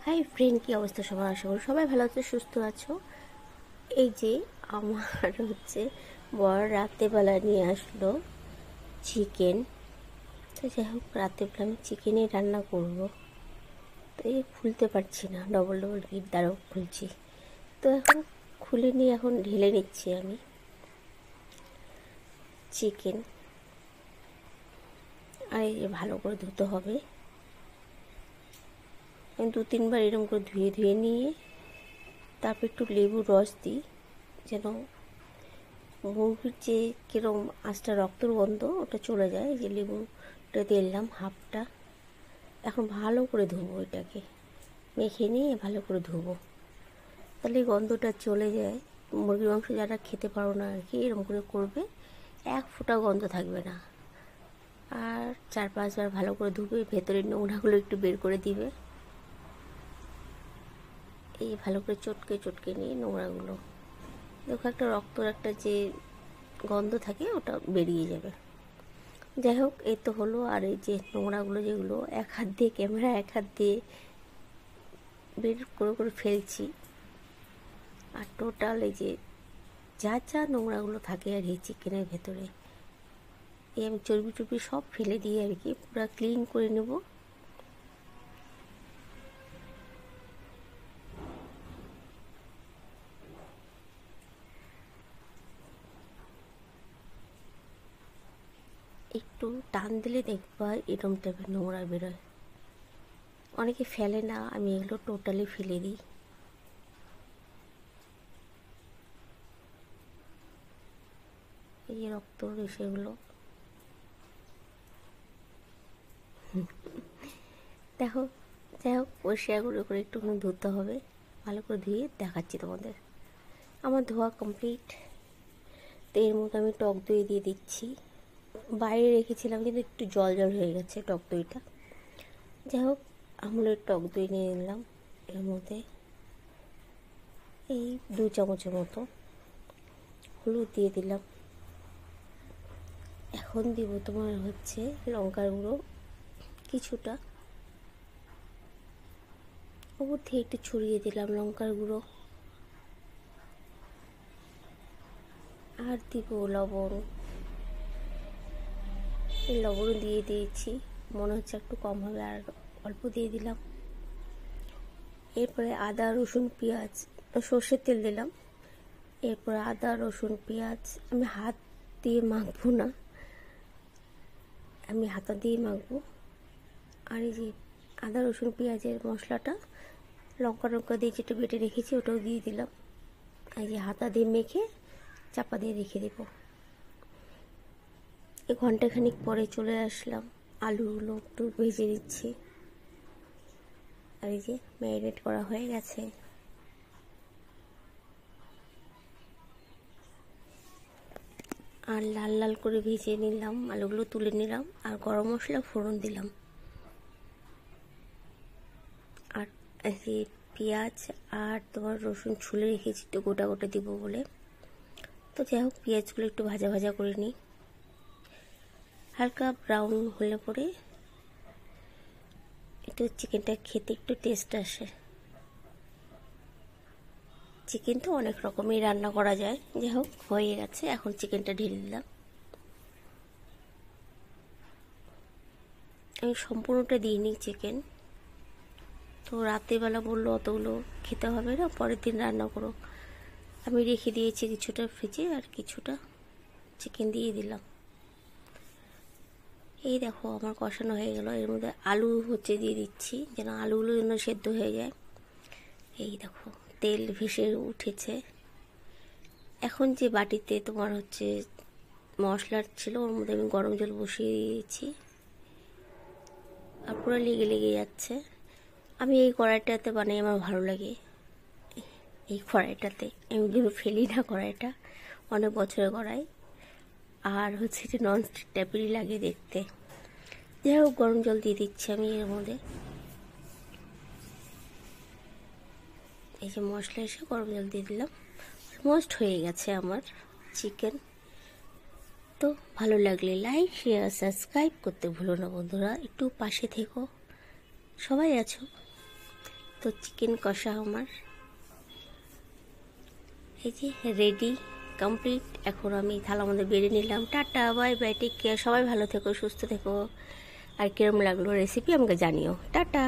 Hi friend, কি অবস্থা সবার? আশা করি সবাই ভালো আছো, সুস্থ আছো। এই যে আমার বর রাত্রেবেলা নিয়ে আসলো চিকেন। তো যাই হোক, রাত্রেবেলা আমি চিকেনই রান্না করব। তো এই খুলতে পারছি না, ডবল ডবল গিট দ্বারাও খুলছি। তো এখন খুলে নিয়ে এখন ঢেলে নিচ্ছি আমি চিকেন। আর এই যে ভালো করে ধুতে হবে। আমি 2-3 বার এরকম করে ধুয়ে ধুয়ে নিয়ে তারপর একটু লেবুর রস দিই, যেন মুরগির যে কিরম আঁচটা রক্তর গন্ধ ওটা চলে যায়। এই যে লেবুটা দিলাম হাফটা। এখন ভালো করে ধুবো, এটাকে মেখে নিয়ে ভালো করে ধুবো, তাহলে গন্ধটা চলে যায়। মুরগির মাংস যারা খেতে পারো না আর কি, এরকম করে করবে, এক ফোঁটা গন্ধ থাকবে না। আর 4-5 বার ভালো করে ধুবে, ভেতরের নোংরাগুলো একটু বের করে দিবে। এই ভালো করে চটকে চটকে নিয়ে নোংরাগুলো দেখো, একটা রক্তর একটা যে গন্ধ থাকে ওটা বেরিয়ে যাবে। যাই হোক, এই তো হলো। আর এই যে নোংরাগুলো যেগুলো এক হাত দিয়ে, ক্যামেরা এক হাত দিয়ে বের করে করে ফেলছি। আর টোটাল এই যে যা যা নোংরাগুলো থাকে আর এই চিকেনের ভেতরে, এই আমি চর্বি টর্বি সব ফেলে দিয়ে আর কি পুরো ক্লিন করে নেব। একটু টান দিলে দেখবা এরকম টাইপের নোংরা বেরোয়। অনেকে ফেলে না, আমি এগুলো টোটালি ফেলে দিই। এই যে রক্ত সেগুলো দেখো। যাই হোক, পরিষ্কার করে করে একটুখানি ধুতে হবে। ভালো করে ধুয়ে দেখাচ্ছি তোমাদের। আমার ধোয়া কমপ্লিট। তো এর মধ্যে আমি টক দই দিয়ে দিচ্ছি। বাইরে রেখেছিলাম কিন্তু একটু জল জল হয়ে গেছে টক দইটা। যাই হোক, আমুলের টক দই নিয়ে নিলাম। এর মধ্যে এই 2 চামচের মতো হলুদ দিয়ে দিলাম। এখন দিব তোমার লঙ্কার গুঁড়ো কিছুটা, ওপর থেকে একটু ছড়িয়ে দিলাম লঙ্কার গুঁড়ো। আর দিব লবণ। এই লবণ দিয়ে দিয়েছি, মনে হচ্ছে একটু কম হবে, আর অল্প দিয়ে দিলাম। এরপরে আদা রসুন পেঁয়াজ, সর্ষের তেল দিলাম। এরপরে আদা রসুন পেঁয়াজ আমি হাত দিয়ে মাখবো না, আমি হাতা দিয়ে মাখবো। আর এই যে আদা রসুন পেঁয়াজের মশলাটা লঙ্কা দিয়ে যেটা বেটে রেখেছি ওটাও দিয়ে দিলাম। এই যে হাতা দিয়ে মেখে চাপা দিয়ে রেখে দেবো। ঘন্টাখানিক পরে চলে আসলাম, আলুগুলো একটু ভেজে দিচ্ছি। আর এই যে ম্যারিনেট করা হয়ে গেছে। আর লাল লাল করে ভেজে নিলাম, আলুগুলো তুলে নিলাম, আর গরম মশলা ফোড়ন দিলাম। আর এই পেঁয়াজ আর তোমার রসুন ছুলে রেখেছি একটু গোটা গোটা দিব বলে। তো যাই হোক, পেঁয়াজগুলো একটু ভাজা ভাজা করে নিই, হালকা ব্রাউন হলে পরে একটু চিকেনটা খেতে একটু টেস্ট আসে। চিকেন তো অনেক রকমই রান্না করা যায়। যাই হোক, হয়ে গেছে, এখন চিকেনটা ঢেলে দিলাম। আমি সম্পূর্ণটা দিইনি চিকেন, তো রাত্রিবেলা বললো অতগুলো খেতে হবে না, পরের দিন রান্না করো। আমি রেখে দিয়েছি কিছুটা ফ্রিজে, আর কিছুটা চিকেন দিয়ে দিলাম। এই দেখো, আমার কষানো হয়ে গেল। এর মধ্যে আলু দিয়ে দিচ্ছি, যেন আলুগুলো যেন সেদ্ধ হয়ে যায়। এই দেখো, তেল ভেসে উঠেছে। এখন যে বাটিতে তোমার মশলা ছিল, ওর মধ্যে আমি গরম জল বসিয়ে দিয়েছি। আর পুরো লেগে লেগে যাচ্ছে। আমি এই কড়াইটাতে বানাই, আমার ভালো লাগে এই কড়াইটাতে। আমি কিন্তু ফেলি না কড়াইটা, অনেক বছরের কড়াই। আর যে ননস্টিক টাইপেরই লাগে দেখতে। যাই হোক, গরম জল দিয়ে দিচ্ছি আমি এর মধ্যে। এই যে মশলা এসে গরম জল দিয়ে দিলাম। অলমোস্ট হয়ে গেছে আমার চিকেন। তো ভালো লাগলে লাইক শেয়ার সাবস্ক্রাইব করতে ভুলো না বন্ধুরা, একটু পাশে থেকো, সবাই আছো। তো চিকেন কষা আমার এই যে রেডি কমপ্লিট। এখন আমি থালা মধ্যে বেরিয়ে নিলাম। Tata, bye bye, take care. সবাই ভালো থেকো, সুস্থ থেকো। আর কিরম লাগলো রেসিপি আমাকে জানিও। টাটা।